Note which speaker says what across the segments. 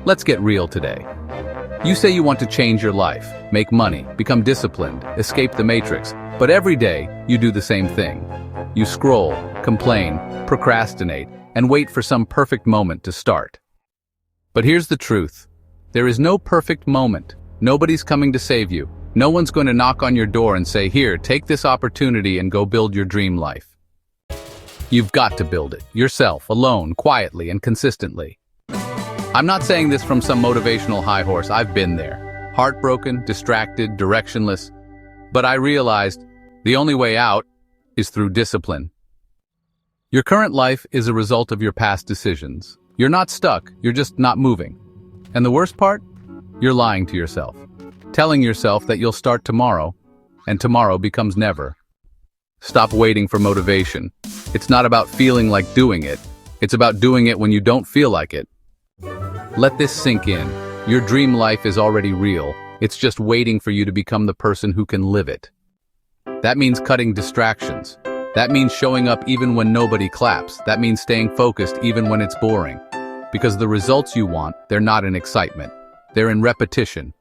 Speaker 1: Let's get real today. You say you want to change your life, make money, become disciplined, escape the matrix, but every day you do the same thing. You scroll, complain, procrastinate, and wait for some perfect moment to start. But here's the truth. There is no perfect moment. Nobody's coming to save you. No one's going to knock on your door and say, "Here, take this opportunity and go build your dream life." You've got to build it, yourself, alone, quietly, and consistently. I'm not saying this from some motivational high horse. I've been there. Heartbroken, distracted, directionless. But I realized the only way out is through discipline. Your current life is a result of your past decisions. You're not stuck, you're just not moving. And the worst part? You're lying to yourself. Telling yourself that you'll start tomorrow, and tomorrow becomes never. Stop waiting for motivation. It's not about feeling like doing it. It's about doing it when you don't feel like it. Let this sink in. Your dream life is already real. It's just waiting for you to become the person who can live it. That means cutting distractions. That means showing up even when nobody claps. That means staying focused even when it's boring. Because the results you want, they're not in excitement. They're in repetition.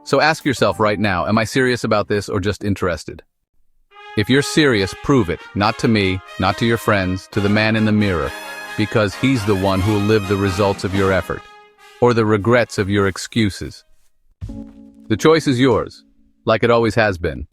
Speaker 1: So ask yourself right now, am I serious about this or just interested? If you're serious, prove it. Not to me, not to your friends, to the man in the mirror. Because he's the one who will live the results of your effort. Or the regrets of your excuses. The choice is yours, like it always has been.